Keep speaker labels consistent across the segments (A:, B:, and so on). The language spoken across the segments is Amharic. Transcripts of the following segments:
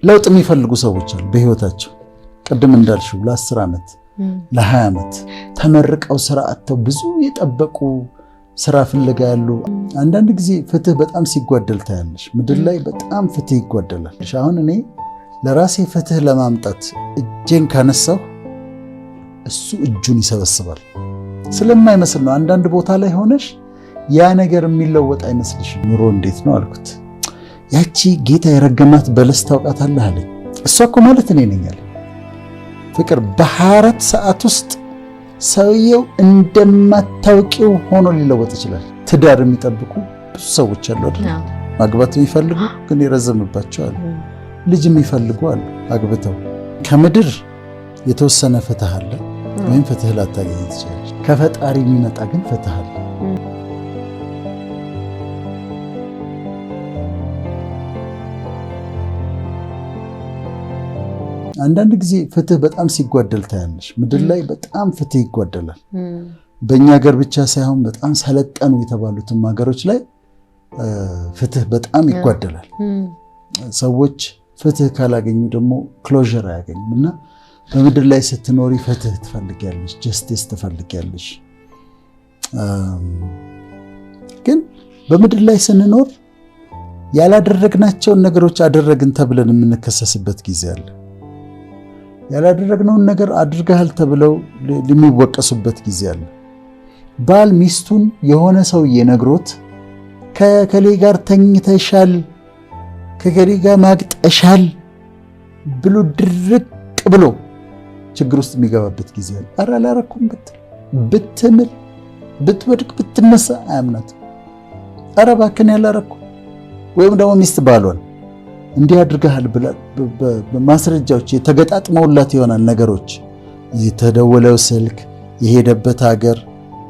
A: ለውጥ የሚፈልጉ ሰዎች አሉ በህይወታቸው ቅድም እንዳልሽው ለ10 ዓመት ለ20 ዓመት ተመርቀው ስራ አጥተው ብዙ የጠበቁ ስራ ፍለጋ ያሉ። አንዳንድ ጊዜ ፍትህ በጣም ሲጓደል ታያለሽ። ምድር ላይ በጣም ፍትህ ይጓደላል። አሁን እኔ ለራሴ ፍትህ ለማምጣት እጄን ካነሳው እሱ እጁን ይሰበስባል። ስለማይመስል ነው። አንዳንድ ቦታ ላይ ሆነሽ ያ ነገር የሚለወጥ አይመስልሽ። ኑሮ እንዴት ነው አልኩት። ያቺ ጌታ የረገማት በለስ ታውቃታለህ አለኝ። እሷ እኮ ማለት እኔ ነኝ አለ። ፍቅር በ24 ሰዓት ውስጥ ሰውየው እንደማታውቂው ሆኖ ሊለወጥ ይችላል። ትዳር የሚጠብቁ ብዙ ሰዎች አሉ አይደል? ማግባት የሚፈልጉ ግን ይረዘምባቸው አሉ። ልጅ የሚፈልጉ አሉ አግብተው። ከምድር የተወሰነ ፍትህ አለ ወይም ፍትህ ላታገኝ ትችላለች። ከፈጣሪ የሚመጣ ግን ፍትህ አለ። አንዳንድ ጊዜ ፍትህ በጣም ሲጓደል ታያለሽ። ምድር ላይ በጣም ፍትህ ይጓደላል። በእኛ ሀገር ብቻ ሳይሆን በጣም ሰለጠኑ የተባሉትም ሀገሮች ላይ ፍትህ በጣም ይጓደላል። ሰዎች ፍትህ ካላገኙ ደግሞ ክሎዥር አያገኙም እና በምድር ላይ ስትኖሪ ፍትህ ትፈልጊያለሽ፣ ጀስቲስ ትፈልጊያለሽ። ግን በምድር ላይ ስንኖር ያላደረግናቸውን ነገሮች አደረግን ተብለን የምንከሰስበት ጊዜ አለ። ያላደረግነውን ነገር አድርገሃል ተብለው የሚወቀሱበት ጊዜ አለ። ባል ሚስቱን የሆነ ሰውዬ ነግሮት ከከሌ ጋር ተኝተሻል፣ ከከሌ ጋር ማግጠሻል ብሎ ድርቅ ብሎ ችግር ውስጥ የሚገባበት ጊዜ አለ። ኧረ አላረኩም ብትምል ብትወድቅ ብትነሳ አያምናት። ኧረ እባክህን ያላረኩም። ወይም ደግሞ ሚስት ባሏን እንዲህ አድርገሃል ብላ በማስረጃዎች የተገጣጥመውላት ይሆናል ነገሮች። የተደወለው ስልክ፣ የሄደበት ሀገር፣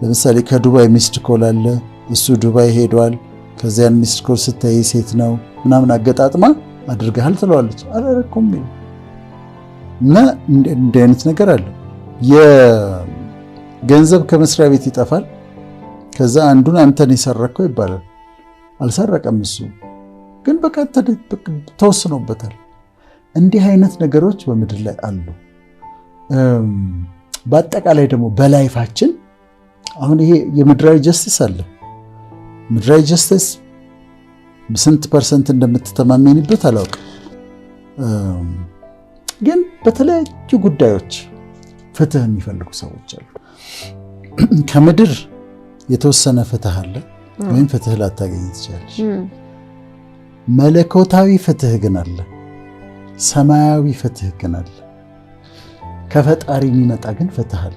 A: ለምሳሌ ከዱባይ ሚስድ ኮል አለ፣ እሱ ዱባይ ሄዷል። ከዚያን ሚስድ ኮል ስታይ ሴት ነው ምናምን አገጣጥማ አድርገሃል ትለዋለች። አላረኩም እና እንዲህ አይነት ነገር አለ። የገንዘብ ከመስሪያ ቤት ይጠፋል። ከዛ አንዱን አንተን የሰረከው ይባላል። አልሰረቀም እሱ ግን በቃ ተወስኖበታል። እንዲህ አይነት ነገሮች በምድር ላይ አሉ። በአጠቃላይ ደግሞ በላይፋችን አሁን ይሄ የምድራዊ ጀስቲስ አለ። ምድራዊ ጀስቲስ ስንት ፐርሰንት እንደምትተማመኝበት አላውቅም። ግን በተለያዩ ጉዳዮች ፍትህ የሚፈልጉ ሰዎች አሉ። ከምድር የተወሰነ ፍትህ አለ ወይም ፍትህ ላታገኝ ትችላለች። መለኮታዊ ፍትህ ግን አለ። ሰማያዊ ፍትህ ግን አለ። ከፈጣሪ የሚመጣ ግን ፍትህ አለ።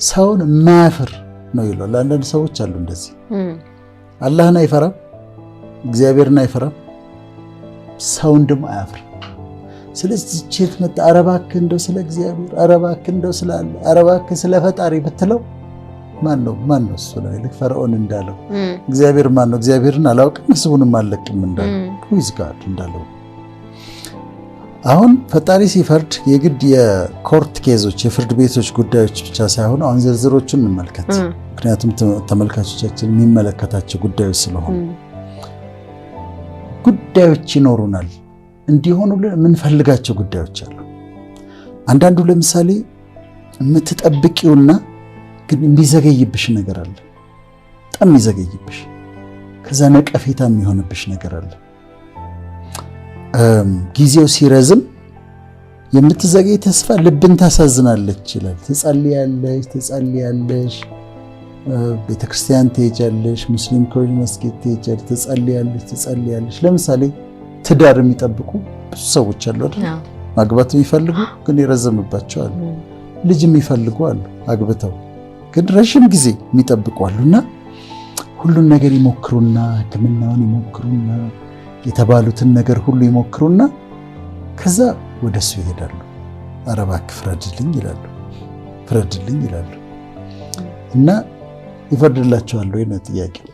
A: ሰውን ማያፍር ነው ይላል። አንዳንድ ሰዎች አሉ እንደዚህ አላህን አይፈራም፣ እግዚአብሔርን አይፈራም፣ ሰውን ደግሞ አያፍር። ስለዚህ ቼት መጣ አረባክ እንደው ስለ እግዚአብሔር አረባክ እንደው ስለ አለ አረባክ ስለ ፈጣሪ ብትለው ማን ነው እሱ ነው ልክ ፈርዖን እንዳለው እግዚአብሔር ማን ነው? እግዚአብሔርን አላውቅም ህዝቡንም አልለቅም እንዳለው ሁይዝ ጋር እንዳለው። አሁን ፈጣሪ ሲፈርድ የግድ የኮርት ኬዞች የፍርድ ቤቶች ጉዳዮች ብቻ ሳይሆኑ አሁን ዝርዝሮቹን እንመልከት። ምክንያቱም ተመልካቾቻችን የሚመለከታቸው ጉዳዮች ስለሆኑ ጉዳዮች ይኖሩናል። እንዲሆኑ የምንፈልጋቸው ጉዳዮች አሉ። አንዳንዱ ለምሳሌ የምትጠብቂውና ግን የሚዘገይብሽ ነገር አለ። በጣም የሚዘገይብሽ ከዛ ነቀፌታ የሚሆንብሽ ነገር አለ። ጊዜው ሲረዝም የምትዘገይ ተስፋ ልብን ታሳዝናለች ይላል። ትጸልያለሽ፣ ቤተክርስቲያን ትሄጃለሽ፣ ሙስሊም ኮሌጅ መስጊድ ትሄጃለሽ፣ ትጸልያለሽ። ለምሳሌ ትዳር የሚጠብቁ ብዙ ሰዎች አሉ አይደል? ማግባት የሚፈልጉ ግን ይረዘምባቸው አሉ። ልጅ የሚፈልጉ አሉ አግብተው ግን ረጅም ጊዜ የሚጠብቁ አሉና ሁሉን ነገር ይሞክሩና ሕክምናውን ይሞክሩና የተባሉትን ነገር ሁሉ ይሞክሩና ከዛ ወደሱ ይሄዳሉ። ኧረ እባክህ ፍረድልኝ ይላሉ እና ይፈርድላቸዋል ወይ ነው ጥያቄው።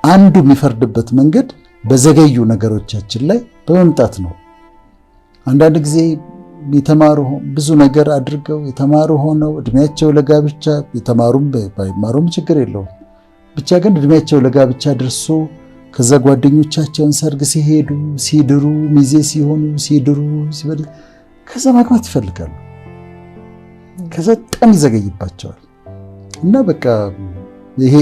A: አንዱ የሚፈርድበት መንገድ በዘገዩ ነገሮቻችን ላይ በመምጣት ነው። አንዳንድ ጊዜ የተማሩ ብዙ ነገር አድርገው የተማሩ ሆነው እድሜያቸው ለጋብቻ የተማሩም ባይማሩም ችግር የለውም ብቻ ግን እድሜያቸው ለጋብቻ ደርሶ ከዛ ጓደኞቻቸውን ሰርግ ሲሄዱ ሲድሩ ሚዜ ሲሆኑ ሲድሩ ሲበል ከዛ ማግባት ይፈልጋሉ። ከዛ በጣም ይዘገይባቸዋል እና በቃ ይሄ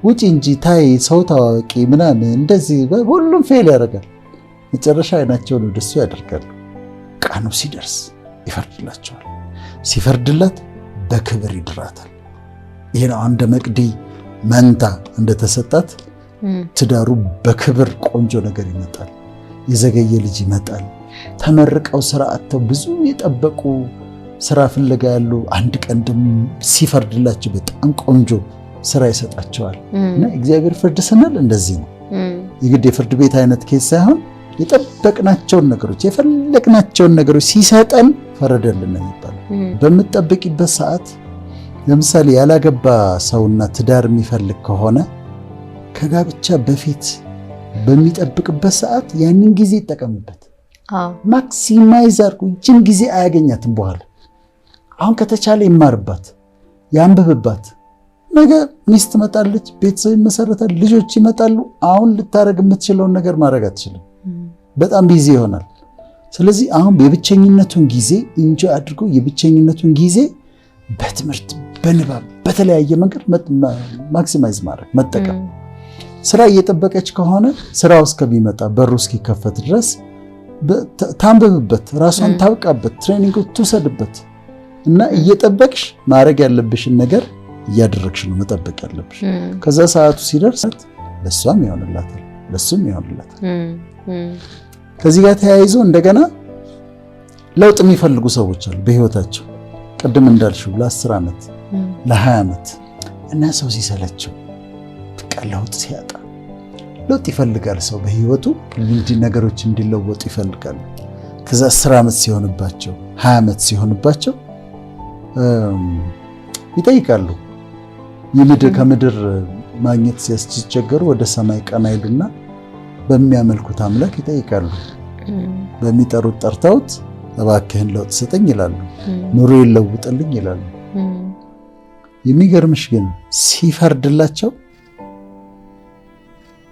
A: ውጪ እንጂ ታይ ሰው ታዋቂ ምናምን እንደዚህ ሁሉም ፌል ያደርጋል። መጨረሻ አይናቸውን ወደሱ ያደርጋሉ። ቀኑ ሲደርስ ይፈርድላቸዋል። ሲፈርድላት በክብር ይድራታል። ይሄ ነው እንደ መቅዲ መንታ እንደተሰጣት ትዳሩ በክብር ቆንጆ ነገር ይመጣል። የዘገየ ልጅ ይመጣል። ተመርቀው ስራ አጥተው ብዙ የጠበቁ ስራ ፍለጋ ያሉ አንድ ቀን ሲፈርድላቸው በጣም ቆንጆ ስራ ይሰጣቸዋል። እና እግዚአብሔር ፍርድ ስንል እንደዚህ ነው። የግድ የፍርድ ቤት አይነት ኬስ ሳይሆን የጠበቅናቸውን ነገሮች የፈለግናቸውን ነገሮች ሲሰጠን ፈረደልን ነው የሚባለው። በምትጠብቂበት ሰዓት ለምሳሌ ያላገባ ሰውና ትዳር የሚፈልግ ከሆነ ከጋብቻ በፊት በሚጠብቅበት ሰዓት ያንን ጊዜ ይጠቀምበት። ማክሲማይዝ አድርጎ ይችን ጊዜ አያገኛትም በኋላ። አሁን ከተቻለ ይማርባት፣ ያንብብባት። ነገ ሚስት ትመጣለች፣ ቤተሰብ ይመሰረታል፣ ልጆች ይመጣሉ። አሁን ልታረግ የምትችለውን ነገር ማድረግ አትችልም። በጣም ቢዚ ይሆናል። ስለዚህ አሁን የብቸኝነቱን ጊዜ ኢንጆይ አድርጎ የብቸኝነቱን ጊዜ በትምህርት በንባብ በተለያየ መንገድ ማክሲማይዝ ማድረግ መጠቀም። ስራ እየጠበቀች ከሆነ ስራው እስከሚመጣ በሩ እስኪከፈት ድረስ ታንብብበት፣ ራሷን ታብቃበት፣ ትሬኒንግ ትውሰድበት እና እየጠበቅሽ ማድረግ ያለብሽን ነገር እያደረግሽ ነው መጠበቅ ያለብሽ። ከዛ ሰዓቱ ሲደርስ ለሷም ይሆንላታል፣ ለሱም ይሆንላታል። ከዚህ ጋር ተያይዞ እንደገና ለውጥ የሚፈልጉ ሰዎች አሉ በህይወታቸው። ቅድም እንዳልሽው ለ10 ዓመት ለ20 ዓመት እና ሰው ሲሰለቸው በቃ ለውጥ ሲያጣ ለውጥ ይፈልጋል ሰው በህይወቱ ነገሮች እንዲለወጡ ይፈልጋል። ከዛ 10 ዓመት ሲሆንባቸው 20 ዓመት ሲሆንባቸው ይጠይቃሉ። ከምድር ማግኘት ሲያስቸገሩ ወደ ሰማይ ቀና ይሉና በሚያመልኩት አምላክ ይጠይቃሉ። በሚጠሩት ጠርተውት እባክህን ለውጥ ስጠኝ ይላሉ። ኑሮ ይለውጥልኝ ይላሉ። የሚገርምሽ ግን ሲፈርድላቸው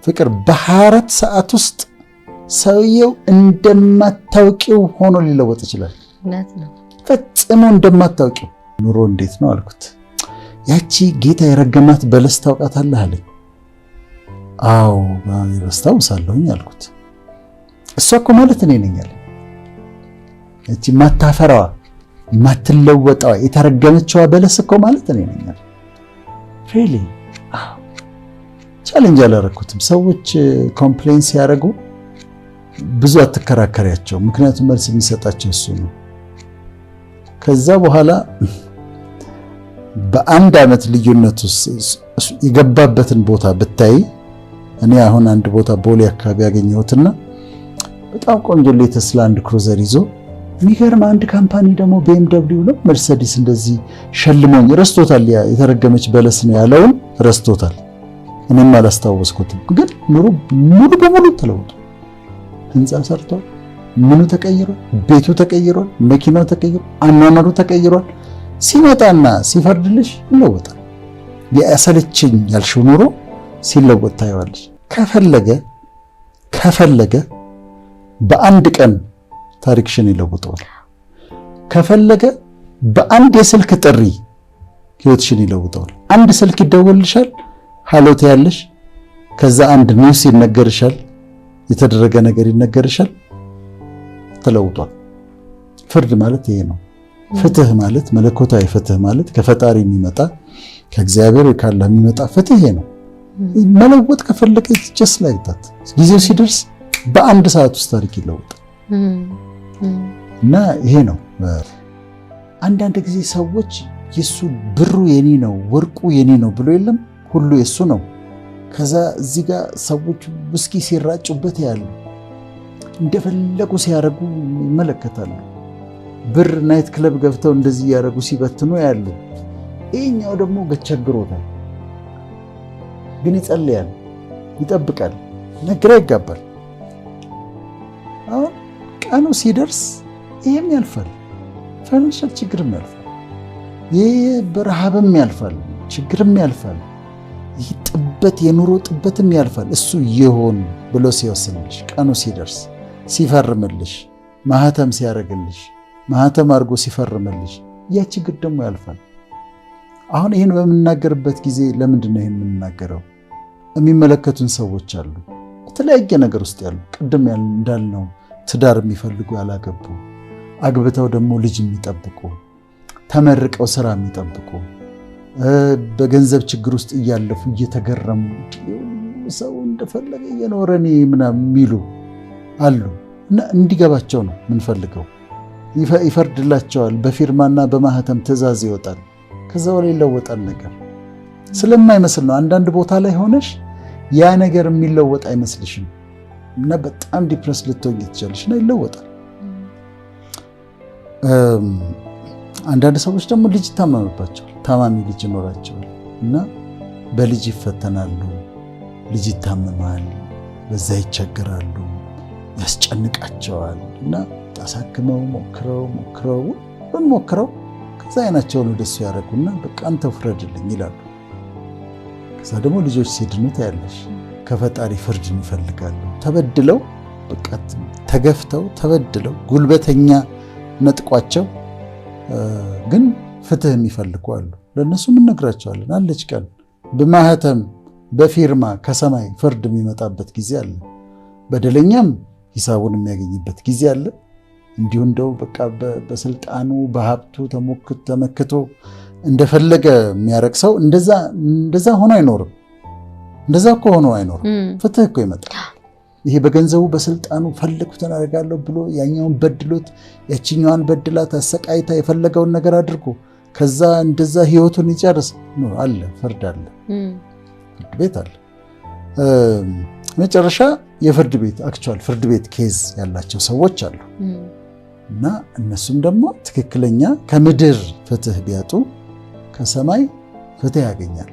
A: ፍቅር በ24 ሰዓት ውስጥ ሰውየው እንደማታውቂው ሆኖ ሊለወጥ ይችላል። ፈጽሞ እንደማታውቂው። ኑሮ እንዴት ነው አልኩት። ያቺ ጌታ የረገማት በለስ ታውቃታለህ አለኝ። አዎ አስታውሳለሁኝ አልኩት። እሷ እኮ ማለት እኔ ነኝ አለኝ። እቺ ማታፈራዋ ማትለወጣዋ የተረገመችዋ በለስ እኮ ማለት እኔ ነኝ አለኝ። ሪሊ ቻሌንጅ አላረኩትም። ሰዎች ኮምፕሌን ሲያደርጉ ብዙ አትከራከሪያቸው፣ ምክንያቱም መልስ የሚሰጣቸው እሱ ነው። ከዛ በኋላ በአንድ ዓመት ልዩነት የገባበትን ቦታ ብታይ፣ እኔ አሁን አንድ ቦታ ቦሌ አካባቢ ያገኘሁትና በጣም ቆንጆ ሌተስ ላንድ ክሩዘር ይዞ የሚገርም አንድ ካምፓኒ ደግሞ BMW ነው መርሴዲስ እንደዚህ ሸልሞኝ ረስቶታል። ያ የተረገመች በለስ ነው ያለውን ረስቶታል። እኔም አላስታወስኩትም። ግን ኑሮ ሙሉ በሙሉ ተለውጦ ህንፃ ሰርቷል። ምኑ ተቀይሯል፣ ቤቱ ተቀይሯል፣ መኪናው ተቀይሯል፣ አኗኗሩ ተቀይሯል። ሲመጣና ሲፈርድልሽ ይለወጣል። ያሰለችኝ ያልሽው ኑሮ ሲለወጥ ታየዋለሽ። ከፈለገ በአንድ ቀን ታሪክሽን ይለውጠዋል። ከፈለገ በአንድ የስልክ ጥሪ ህይወትሽን ይለውጠዋል። አንድ ስልክ ይደወልልሻል፣ ሃሎት ያለሽ፣ ከዛ አንድ ኒውስ ይነገርሻል፣ የተደረገ ነገር ይነገርሻል፣ ተለውጧል። ፍርድ ማለት ይሄ ነው። ፍትህ ማለት መለኮታዊ ፍትህ ማለት ከፈጣሪ የሚመጣ ከእግዚአብሔር ካለ የሚመጣ ፍትህ ይሄ ነው። መለወጥ ከፈለገ just like that ጊዜው ሲደርስ በአንድ ሰዓት ውስጥ ታሪክ ይለወጣል። እና ይሄ ነው። አንዳንድ ጊዜ ሰዎች የሱ ብሩ የኔ ነው ወርቁ የኔ ነው ብሎ የለም ሁሉ የሱ ነው። ከዛ እዚህ ጋር ሰዎች ውስኪ ሲራጩበት ያሉ እንደፈለጉ ሲያረጉ ይመለከታሉ። ብር ናይት ክለብ ገብተው እንደዚህ ያረጉ ሲበትኑ ያሉ። ይሄኛው ደግሞ ገቸግሮታል፣ ግን ይጸልያል፣ ይጠብቃል፣ ነግራ ይጋባል። አሁን ቀኑ ሲደርስ ይሄም ያልፋል፣ ፋይናንሻል ችግርም ያልፋል፣ ይሄ በረሃብም ያልፋል፣ ችግርም ያልፋል፣ ይህ ጥበት የኑሮ ጥበትም ያልፋል። እሱ ይሆን ብሎ ሲወስንልሽ፣ ቀኑ ሲደርስ ሲፈርምልሽ፣ ማህተም ሲያደርግልሽ፣ ማህተም አድርጎ ሲፈርምልሽ ያ ችግር ደግሞ ያልፋል። አሁን ይህን በምናገርበት ጊዜ ለምንድን ነው ይህን የምንናገረው? የሚመለከቱን ሰዎች አሉ፣ የተለያየ ነገር ውስጥ ያሉ፣ ቅድም እንዳልነው ትዳር የሚፈልጉ ያላገቡ፣ አግብተው ደግሞ ልጅ የሚጠብቁ፣ ተመርቀው ስራ የሚጠብቁ፣ በገንዘብ ችግር ውስጥ እያለፉ እየተገረሙ ሰው እንደፈለገ እየኖረ እኔ ምናምን የሚሉ አሉ። እና እንዲገባቸው ነው የምንፈልገው። ይፈርድላቸዋል። በፊርማና በማህተም ትእዛዝ ይወጣል። ከዛ በላይ ይለወጣል ነገር ስለማይመስል ነው። አንዳንድ ቦታ ላይ ሆነሽ ያ ነገር የሚለወጥ አይመስልሽም እና በጣም ዲፕረስ ልትሆኝ ትችላለሽ እና ይለወጣል። አንዳንድ ሰዎች ደግሞ ልጅ ይታመምባቸዋል፣ ታማሚ ልጅ ይኖራቸዋል እና በልጅ ይፈተናሉ። ልጅ ይታመማል፣ በዛ ይቸገራሉ፣ ያስጨንቃቸዋል እና አሳክመው ሞክረው ከዛ አይናቸውን ወደሱ ያደረጉና በቃ አንተ ፍረድልኝ ይላሉ። ከዛ ደግሞ ልጆች ሲድኑ ታያለሽ። ከፈጣሪ ፍርድን ይፈልጋሉ። ተበድለው በቃ ተገፍተው ተበድለው ጉልበተኛ ነጥቋቸው ግን ፍትህ የሚፈልጉ አሉ። ለእነሱም እንነግራቸዋለን። አለች ቀን በማህተም በፊርማ ከሰማይ ፍርድ የሚመጣበት ጊዜ አለ። በደለኛም ሂሳቡን የሚያገኝበት ጊዜ አለ። እንዲሁ እንደው በቃ በስልጣኑ በሀብቱ ተመክቶ እንደፈለገ የሚያረግ ሰው እንደዛ ሆኖ አይኖርም። እንደዛ እኮ ሆኖ አይኖርም። ፍትህ እኮ ይመጣል። ይሄ በገንዘቡ በስልጣኑ ፈለኩትን አደርጋለሁ ብሎ ያኛውን በድሎት ያችኛዋን በድላት አሰቃይታ የፈለገውን ነገር አድርጎ ከዛ እንደዛ ህይወቱን ይጨርስ ነው አለ። ፍርድ አለ፣ ፍርድ ቤት አለ። መጨረሻ የፍርድ ቤት አክቹዋል ፍርድ ቤት ኬዝ ያላቸው ሰዎች አሉ እና እነሱም ደግሞ ትክክለኛ ከምድር ፍትህ ቢያጡ ከሰማይ ፍትህ ያገኛሉ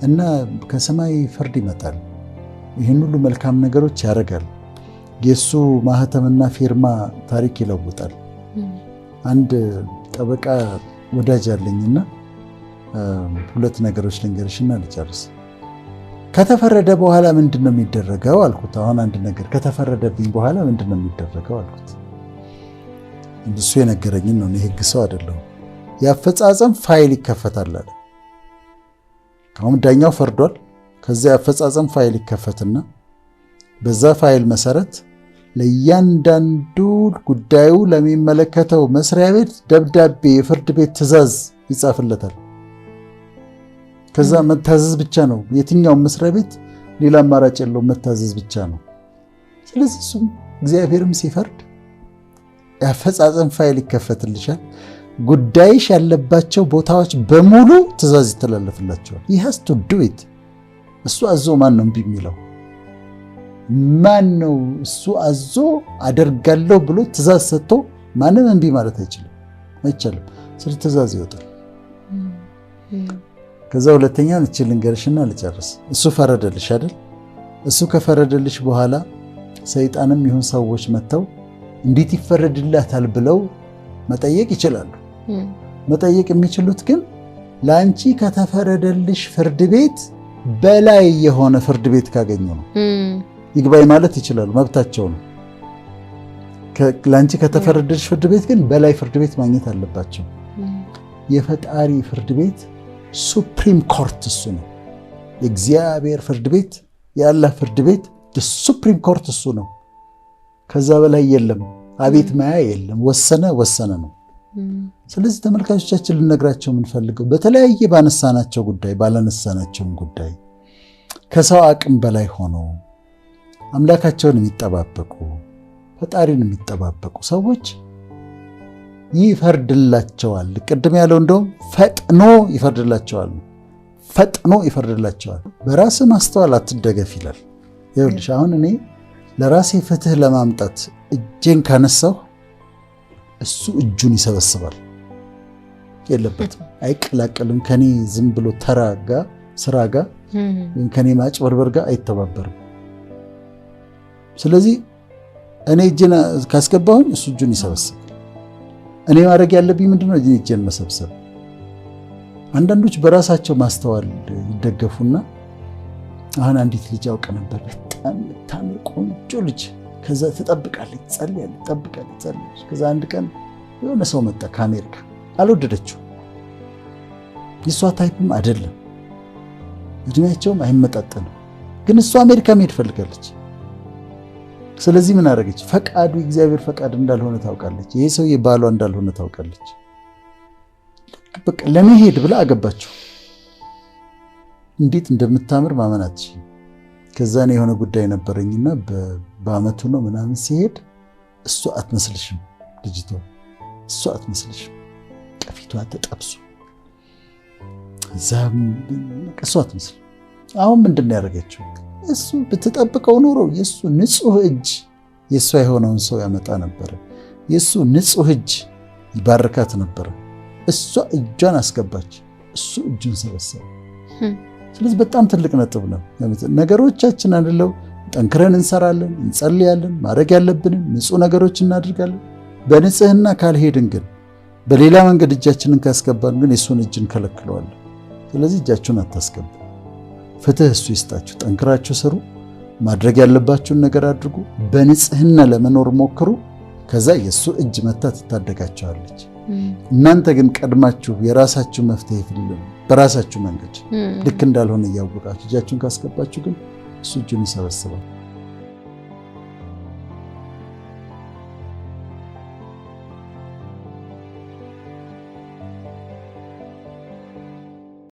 A: እና ከሰማይ ፍርድ ይመጣል። ይህን ሁሉ መልካም ነገሮች ያደርጋል። የእሱ ማህተምና ፊርማ ታሪክ ይለውጣል። አንድ ጠበቃ ወዳጅ አለኝና ሁለት ነገሮች ልንገርሽና ልጨርስ። ከተፈረደ በኋላ ምንድን ነው የሚደረገው አልኩት። አሁን አንድ ነገር ከተፈረደብኝ በኋላ ምንድን ነው የሚደረገው አልኩት። እሱ የነገረኝን ነው፣ የህግ ሰው አይደለሁም። የአፈጻጸም ፋይል ይከፈታል አለ። አሁን ዳኛው ፈርዷል። ከዚያ የአፈጻጸም ፋይል ይከፈትና በዛ ፋይል መሰረት ለእያንዳንዱ ጉዳዩ ለሚመለከተው መስሪያ ቤት ደብዳቤ፣ የፍርድ ቤት ትዕዛዝ ይጻፍለታል። ከዛ መታዘዝ ብቻ ነው። የትኛውም መስሪያ ቤት ሌላ አማራጭ የለውም፣ መታዘዝ ብቻ ነው። ስለዚህ እሱም እግዚአብሔርም ሲፈርድ የአፈጻጸም ፋይል ይከፈትልሻል። ጉዳይሽ ያለባቸው ቦታዎች በሙሉ ትዕዛዝ ይተላለፍላቸዋል። he has to do it። እሱ አዞ ማን ነው እምቢ የሚለው? ማን ነው? እሱ አዞ አደርጋለሁ ብሎ ትዕዛዝ ሰጥቶ ማንም እምቢ ማለት አይቻልም። ስለ ትዕዛዝ ይወጣል። ከዛ ሁለተኛውን እቺ ልንገርሽና ልጨርስ። እሱ ፈረደልሽ አይደል? እሱ ከፈረደልሽ በኋላ ሰይጣንም ይሁን ሰዎች መጥተው እንዴት ይፈረድላታል ብለው መጠየቅ ይችላሉ። መጠየቅ የሚችሉት ግን ለአንቺ ከተፈረደልሽ ፍርድ ቤት በላይ የሆነ ፍርድ ቤት ካገኙ ነው። ይግባኝ ማለት ይችላሉ፣ መብታቸው ነው። ለአንቺ ከተፈረደልሽ ፍርድ ቤት ግን በላይ ፍርድ ቤት ማግኘት አለባቸው። የፈጣሪ ፍርድ ቤት ሱፕሪም ኮርት እሱ ነው። የእግዚአብሔር ፍርድ ቤት፣ የአላህ ፍርድ ቤት ሱፕሪም ኮርት እሱ ነው። ከዛ በላይ የለም። አቤት ማያ የለም። ወሰነ ነው። ስለዚህ ተመልካቾቻችን ልነግራቸው የምንፈልገው በተለያየ ባነሳናቸው ጉዳይ ባላነሳናቸውም ጉዳይ ከሰው አቅም በላይ ሆኖ አምላካቸውን የሚጠባበቁ ፈጣሪን የሚጠባበቁ ሰዎች ይፈርድላቸዋል። ቅድም ያለው እንደውም ፈጥኖ ይፈርድላቸዋል። በራስ ማስተዋል አትደገፍ ይላል። ይኸውልሽ አሁን እኔ ለራሴ ፍትህ ለማምጣት እጄን ካነሳሁ እሱ እጁን ይሰበስባል። የለበትም፣ አይቀላቀልም። ከኔ ዝም ብሎ ተራ ስራ ጋር ከኔ ማጭበርበር ጋር አይተባበርም። ስለዚህ እኔ እጄን ካስገባሁኝ እሱ እጁን ይሰበስባል። እኔ ማድረግ ያለብኝ ምንድነው? እጄን መሰብሰብ። አንዳንዶች በራሳቸው ማስተዋል ይደገፉና አሁን አንዲት ልጅ አውቅ ነበር፣ በጣም የምታምር ቆንጆ ልጅ። ከዛ ትጠብቃለች፣ ትጸልያለች፣ ትጠብቃለች፣ ትጸልያለች። ከዛ አንድ ቀን የሆነ ሰው መጣ ከአሜሪካ። አልወደደችው፣ የእሷ ታይፕም አይደለም፣ እድሜያቸውም አይመጣጠንም። ግን እሷ አሜሪካ መሄድ ፈልጋለች። ስለዚህ ምን አደረገች? ፈቃዱ የእግዚአብሔር ፈቃድ እንዳልሆነ ታውቃለች። ይሄ ሰውዬ ባሏ እንዳልሆነ ታውቃለች። በቃ ለመሄድ ብላ አገባችው። እንዴት እንደምታምር ማመን አትችልም። ከዛ ነው የሆነ ጉዳይ ነበረኝና በአመቱ ነው ምናምን ሲሄድ እሷ አትመስልሽም፣ ልጅቷ እሷ አትመስልሽም፣ ቀፊቷ ተጠብሶ እዛም እሷ አትመስል። አሁን ምንድን ነው ያደረገችው? እሱ ብትጠብቀው ኖሮ የእሱ ንጹህ እጅ የእሷ የሆነውን ሰው ያመጣ ነበረ። የእሱ ንጹህ እጅ ይባርካት ነበረ። እሷ እጇን አስገባች፣ እሱ እጁን ሰበሰበ። ስለዚህ በጣም ትልቅ ነጥብ ነው። ነገሮቻችን አንለው ጠንክረን እንሰራለን፣ እንጸልያለን፣ ማድረግ ያለብንን ንጹህ ነገሮች እናድርጋለን። በንጽህና ካልሄድን ግን በሌላ መንገድ እጃችንን ካስገባን ግን የእሱን እጅ እንከለክለዋለን። ስለዚህ እጃችሁን አታስገቡ። ፍትህ እሱ ይስጣችሁ። ጠንክራችሁ ስሩ፣ ማድረግ ያለባችሁን ነገር አድርጉ፣ በንጽህና ለመኖር ሞክሩ። ከዛ የእሱ እጅ መታ ትታደጋችኋለች። እናንተ ግን ቀድማችሁ የራሳችሁ መፍትሄ ፍልሉ በራሳችሁ መንገድ ልክ እንዳልሆነ እያወቃችሁ እጃችሁን ካስገባችሁ ግን እሱ እጁን ይሰበስባል።